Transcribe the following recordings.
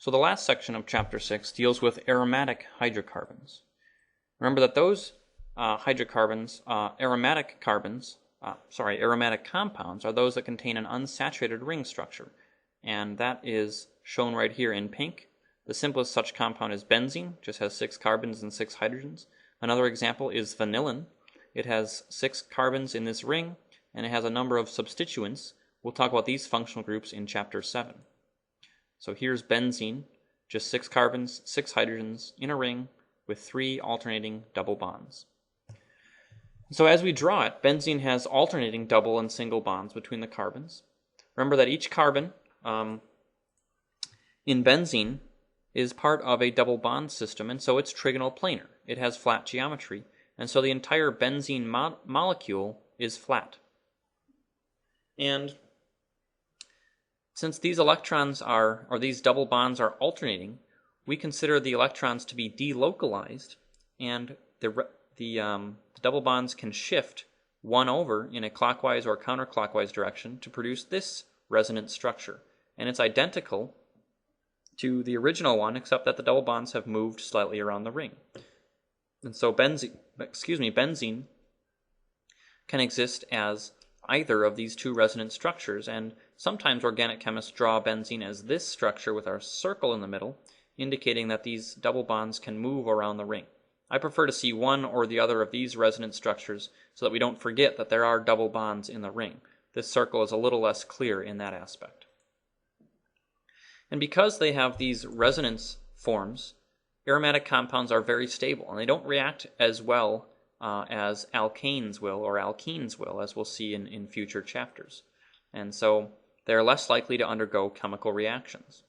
So the last section of Chapter 6 deals with aromatic hydrocarbons. Remember that those aromatic compounds are those that contain an unsaturated ring structure, and that is shown right here in pink. The simplest such compound is benzene, just has 6 carbons and 6 hydrogens. Another example is vanillin. It has 6 carbons in this ring, and it has a number of substituents. We'll talk about these functional groups in Chapter 7. So here's benzene, just 6 carbons, 6 hydrogens in a ring with 3 alternating double bonds. So as we draw it, benzene has alternating double and single bonds between the carbons. Remember that each carbon in benzene is part of a double bond system, and so it's trigonal planar. It has flat geometry, and so the entire benzene molecule is flat. And since these electrons or these double bonds are alternating, we consider the electrons to be delocalized, and the double bonds can shift one over in a clockwise or counterclockwise direction to produce this resonance structure. And it's identical to the original one, except that the double bonds have moved slightly around the ring. And so benzene can exist as either of these two resonance structures, and sometimes organic chemists draw benzene as this structure with our circle in the middle, indicating that these double bonds can move around the ring. I prefer to see one or the other of these resonance structures so that we don't forget that there are double bonds in the ring. This circle is a little less clear in that aspect. And because they have these resonance forms, aromatic compounds are very stable, and they don't react as well as alkanes will or alkenes will, as we'll see in future chapters. And so they're less likely to undergo chemical reactions.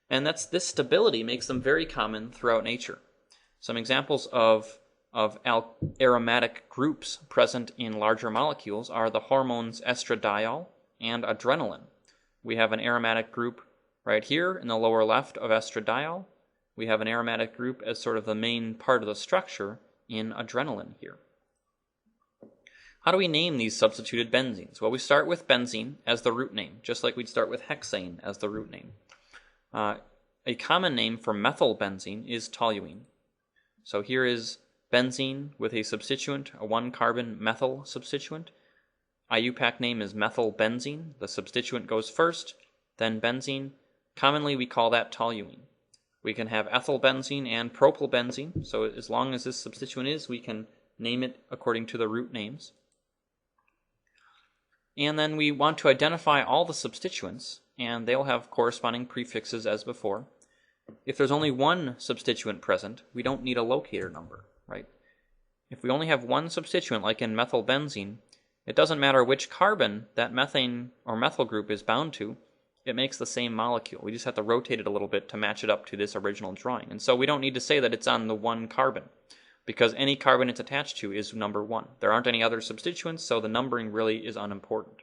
And this stability makes them very common throughout nature. Some examples of aromatic groups present in larger molecules are the hormones estradiol and adrenaline. We have an aromatic group right here in the lower left of estradiol. We have an aromatic group as sort of the main part of the structure in adrenaline here. How do we name these substituted benzenes? Well, we start with benzene as the root name, just like we'd start with hexane as the root name. A common name for methylbenzene is toluene. So here is benzene with a substituent, a 1-carbon methyl substituent. IUPAC name is methylbenzene. The substituent goes first, then benzene. Commonly we call that toluene. We can have ethylbenzene and propylbenzene, so as long as this substituent is, we can name it according to the root names. And then we want to identify all the substituents, and they'll have corresponding prefixes as before. If there's only one substituent present, we don't need a locator number, right? If we only have one substituent, like in methylbenzene, it doesn't matter which carbon that methane or methyl group is bound to, it makes the same molecule. We just have to rotate it a little bit to match it up to this original drawing. And so we don't need to say that it's on the 1 carbon, because any carbon it's attached to is number 1. There aren't any other substituents, so the numbering really is unimportant.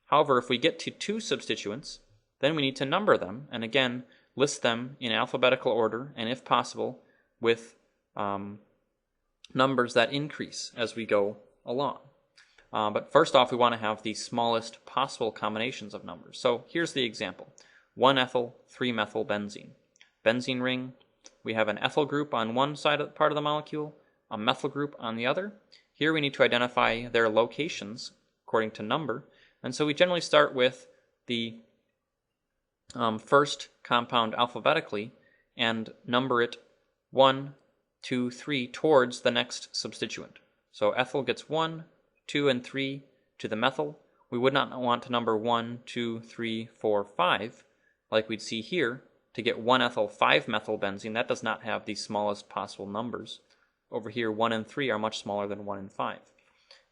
However, if we get to 2 substituents, then we need to number them, and again, list them in alphabetical order, and if possible, with numbers that increase as we go along. But first off, we want to have the smallest possible combinations of numbers. So here's the example. 1-ethyl, 3-methylbenzene. Benzene ring, we have an ethyl group on one side part of the molecule, a methyl group on the other. Here we need to identify their locations according to number. And so we generally start with the first compound alphabetically and number it 1, 2, 3 towards the next substituent. So ethyl gets 1, 2, and 3 to the methyl. We would not want to number 1, 2, 3, 4, 5 like we'd see here to get 1-ethyl 5-methylbenzene. That does not have the smallest possible numbers. Over here 1 and 3 are much smaller than 1 and 5.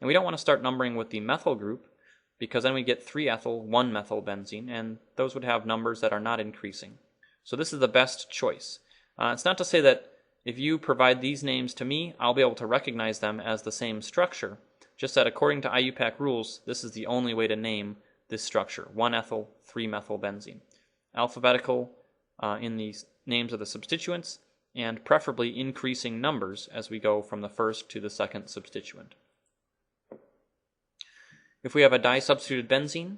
And we don't want to start numbering with the methyl group, because then we get 3-ethyl 1-methylbenzene, and those would have numbers that are not increasing. So this is the best choice. It's not to say that if you provide these names to me, I'll be able to recognize them as the same structure, just that according to IUPAC rules, this is the only way to name this structure, 1-ethyl 3-methylbenzene. Alphabetical in the names of the substituents, and preferably increasing numbers as we go from the first to the second substituent. If we have a disubstituted benzene,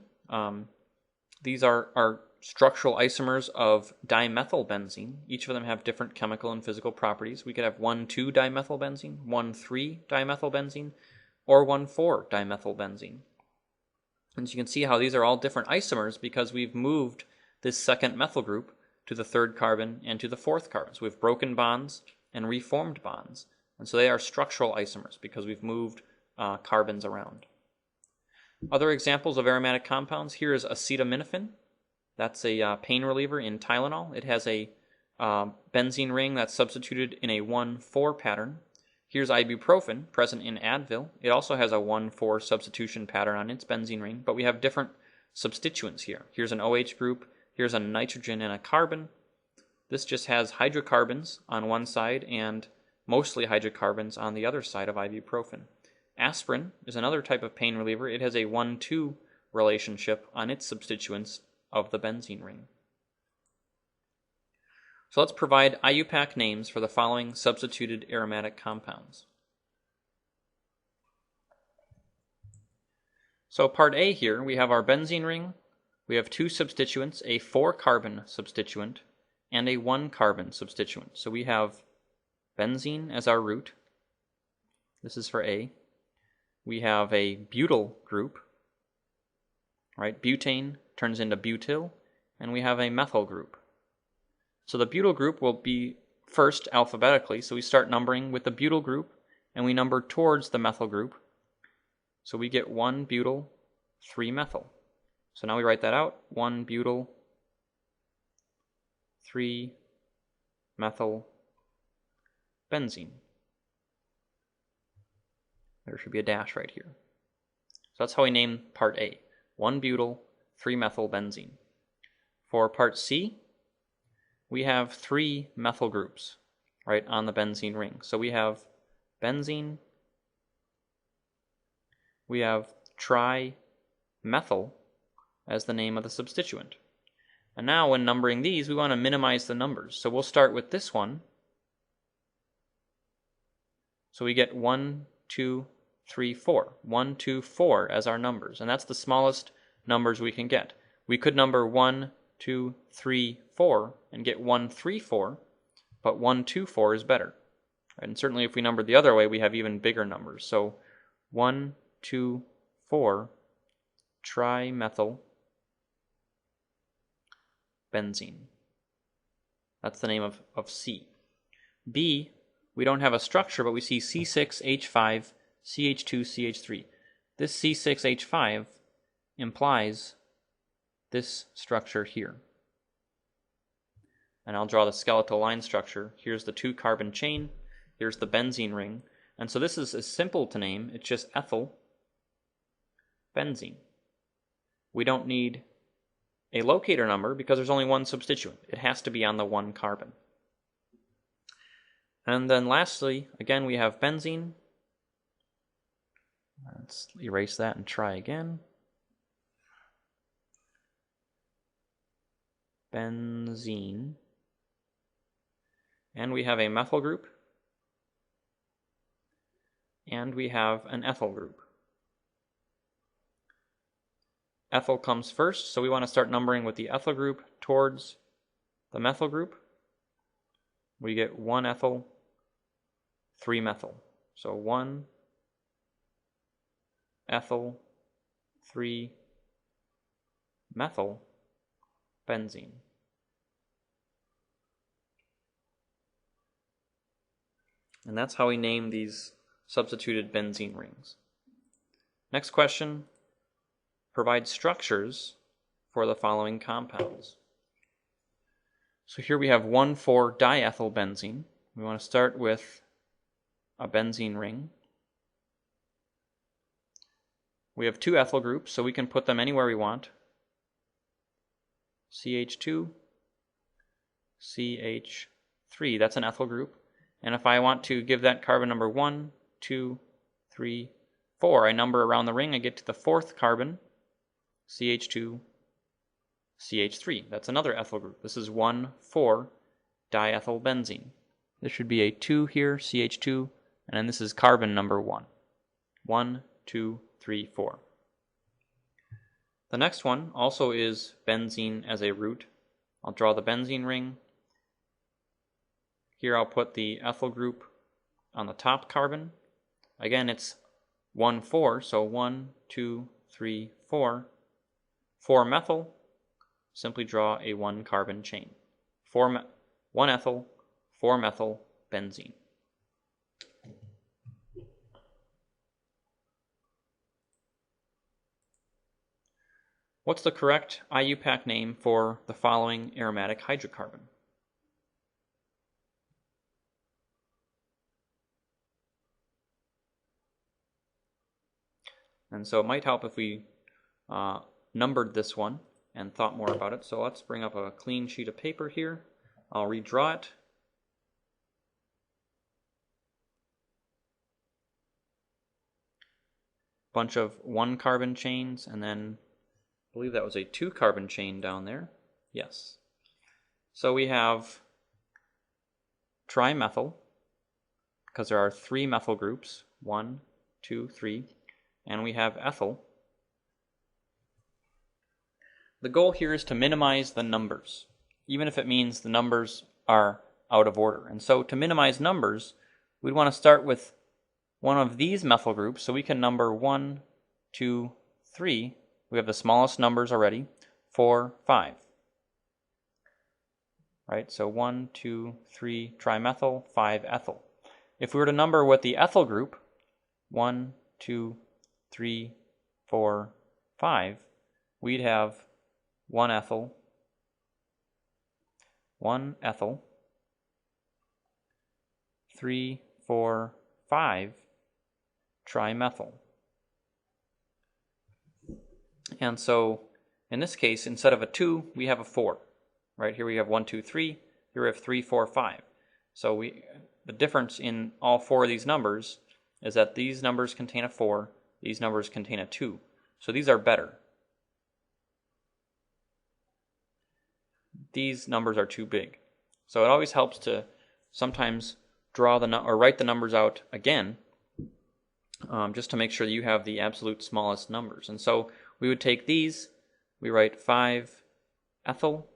these are structural isomers of dimethylbenzene. Each of them have different chemical and physical properties. We could have 1,2-dimethylbenzene, 1,3-dimethylbenzene, or 1,4-dimethylbenzene. And so you can see how these are all different isomers because we've moved this second methyl group to the third carbon and to the fourth carbon. So we've broken bonds and reformed bonds. And so they are structural isomers because we've moved carbons around. Other examples of aromatic compounds, here is acetaminophen. That's a pain reliever in Tylenol. It has a benzene ring that's substituted in a 1,4 pattern. Here's ibuprofen, present in Advil. It also has a 1,4 substitution pattern on its benzene ring, but we have different substituents here. Here's an OH group, here's a nitrogen and a carbon. This just has hydrocarbons on one side and mostly hydrocarbons on the other side of ibuprofen. Aspirin is another type of pain reliever. It has a 1,2 relationship on its substituents of the benzene ring. So let's provide IUPAC names for the following substituted aromatic compounds. So part A here, we have our benzene ring. We have two substituents, a 4-carbon substituent and a 1-carbon substituent. So we have benzene as our root. This is for A. We have a butyl group, right? Butane turns into butyl, and we have a methyl group. So the butyl group will be first alphabetically, so we start numbering with the butyl group, and we number towards the methyl group. So we get 1-butyl, 3-methyl. So now we write that out, 1-butyl, 3-methyl benzene. There should be a dash right here. So that's how we name part A, 1-butyl, 3-methyl benzene. For part C, we have 3 methyl groups, right, on the benzene ring. So we have benzene, we have trimethyl as the name of the substituent. And now when numbering these, we want to minimize the numbers. So we'll start with this one. So we get 1, 2, 3, 4. 1, 2, 4 as our numbers. And that's the smallest numbers we can get. We could number 1, 2, 3, 4 and get 1, 3, 4, but 1, 2, 4 is better. And certainly if we numbered the other way, we have even bigger numbers. So 1, 2, 4, trimethyl benzene. That's the name of C. B, we don't have a structure, but we see C6H5, CH2, CH3. This C6H5 implies this structure here. And I'll draw the skeletal line structure. Here's the 2-carbon chain. Here's the benzene ring. And so this is as simple to name. It's just ethyl benzene. We don't need a locator number because there's only one substituent. It has to be on the 1 carbon. And then lastly, again, we have benzene. Let's erase that and try again. Benzene. And we have a methyl group. And we have an ethyl group. Ethyl comes first, so we want to start numbering with the ethyl group towards the methyl group. We get 1 ethyl, 3 methyl. So 1 ethyl, 3 methyl benzene. And that's how we name these substituted benzene rings. Next question. Provide structures for the following compounds. So here we have 1,4-diethylbenzene. We want to start with a benzene ring. We have 2 ethyl groups, so we can put them anywhere we want. CH2, CH3, that's an ethyl group. And if I want to give that carbon number 1, 2, 3, 4, I number around the ring, I get to the 4th carbon, CH2, CH3. That's another ethyl group. This is 1,4-diethylbenzene. There should be a 2 here, CH2, and then this is carbon number 1. 1, 2, 3, 4. The next one also is benzene as a root. I'll draw the benzene ring. Here I'll put the ethyl group on the top carbon. Again, it's 1, 4, so 1, 2, 3, 4. 4-methyl, simply draw a 1-carbon chain. 1-ethyl, 4-methyl, benzene. What's the correct IUPAC name for the following aromatic hydrocarbon? And so it might help if we numbered this one and thought more about it. So let's bring up a clean sheet of paper here. I'll redraw it. Bunch of 1-carbon chains, and then I believe that was a 2-carbon chain down there. Yes. So we have trimethyl, because there are 3 methyl groups, 1, 2, 3, and we have ethyl. The goal here is to minimize the numbers, even if it means the numbers are out of order. And so to minimize numbers, we'd want to start with one of these methyl groups, so we can number 1, 2, 3. We have the smallest numbers already, 4, 5. Right, so 1, 2, 3 trimethyl, 5 ethyl. If we were to number with the ethyl group, 1, 2, 3, 4, 5, we'd have 1 ethyl, 3, 4, 5 trimethyl. And so in this case, instead of a 2, we have a 4. Right here we have 1, 2, 3. Here we have 3, 4, 5. So the difference in all 4 of these numbers is that these numbers contain a 4, these numbers contain a 2. So these are better. These numbers are too big. So it always helps to sometimes draw or write the numbers out again, just to make sure that you have the absolute smallest numbers. And so we would take these, we write 5 ethyl,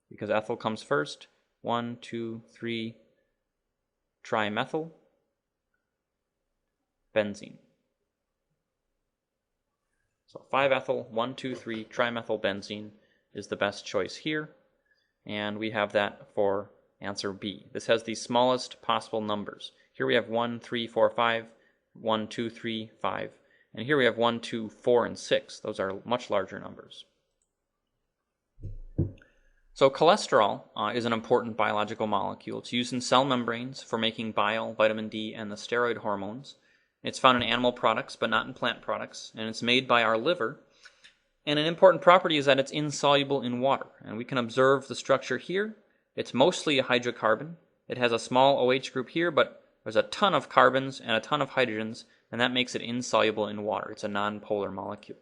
because ethyl comes first, 1, 2, 3 trimethyl, benzene. So 5 ethyl, 1, 2, 3 trimethyl benzene is the best choice here. And we have that for answer B. This has the smallest possible numbers. Here we have 1, 3, 4, 5, 1, 2, 3, 5. And here we have 1, 2, 4, and 6. Those are much larger numbers. So cholesterol is an important biological molecule. It's used in cell membranes for making bile, vitamin D, and the steroid hormones. It's found in animal products, but not in plant products. And it's made by our liver. And an important property is that it's insoluble in water. And we can observe the structure here. It's mostly a hydrocarbon. It has a small OH group here, but there's a ton of carbons and a ton of hydrogens, and that makes it insoluble in water. It's a nonpolar molecule.